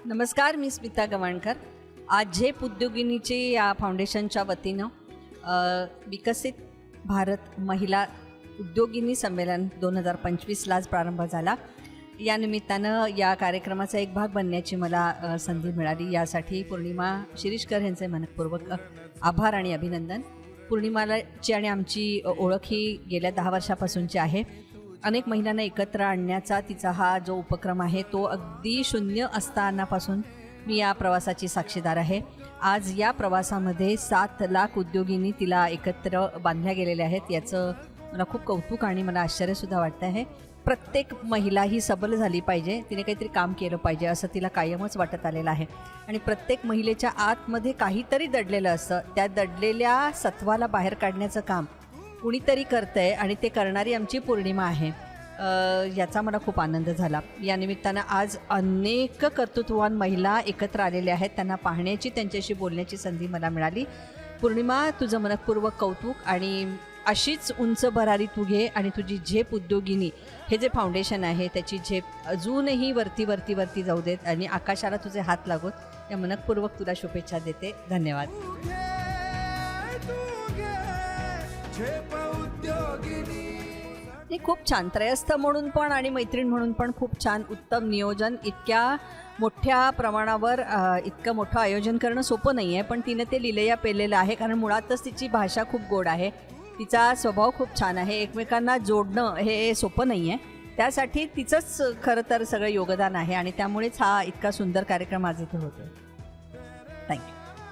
नमस्कार, मी स्मिता गवाणकर. आज झेप उद्योगिनीचे या फाउंडेशनच्या वतीनं विकसित भारत महिला उद्योगिनी संमेलन 2025ला आज प्रारंभ झाला. या निमित्तानं या कार्यक्रमाचा एक भाग बनण्याची मला संधी मिळाली. यासाठी पौर्णिमा शिरीषकर यांचे मनपूर्वक आभार आणि अभिनंदन. पौर्णिमाची आणि आमची ओळख ही गेल्या 10 वर्षापासूनची आहे. अनेक महिलांना एकत्र आणण्याचा तिचा हा जो उपक्रम आहे तो अगदी शून्य असतानापासून मी या प्रवासाची साक्षीदार आहे. आज या प्रवासामध्ये 7 लाख उद्योगिनी तिला एकत्र बांधल्या गेलेल्या आहेत. याचं मला खूप कौतुक आणि मला आश्चर्यसुद्धा वाटतं आहे. प्रत्येक महिला ही सबल झाली पाहिजे, तिने काहीतरी काम केलं पाहिजे असं तिला कायमच वाटत आलेलं आहे. आणि प्रत्येक महिलेच्या आतमध्ये काहीतरी दडलेलं असतं. त्या दडलेल्या सत्वाला बाहेर काढण्याचं काम कुणीतरी करतं आहे आणि ते करणारी आमची पौर्णिमा आहे. याचा मला खूप आनंद झाला. या निमित्तानं आज अनेक कर्तृत्ववान महिला एकत्र आलेल्या आहेत. त्यांना पाहण्याची, त्यांच्याशी बोलण्याची संधी मला मिळाली. पौर्णिमा, तुझं मनपूर्वक कौतुक आणि अशीच उंच भरारी तू घे आणि तुझी झेप उद्योगिनी हे जे फाउंडेशन आहे त्याची झेप अजूनही वरती जाऊ देत आणि आकाशाला तुझे हात लागोत. या मनपूर्वक तुला शुभेच्छा देते. धन्यवाद. हे खूप छान, त्रयस्थ म्हणून पण आणि मैत्रीण म्हणून पण खूप छान, उत्तम नियोजन. इतक्या मोठ्या प्रमाणावर इतकं मोठं आयोजन करणं सोपं नाही आहे, पण तिनं ते लिलया पेललेलं आहे. कारण मुळातच तिची भाषा खूप गोड आहे, तिचा स्वभाव खूप छान आहे. एकमेकांना जोडणं हे सोपं नाही आहे. त्यासाठी तिचंच खरं तर सगळं योगदान आहे आणि त्यामुळेच हा इतका सुंदर कार्यक्रम आज इथे होतो. थँक्यू.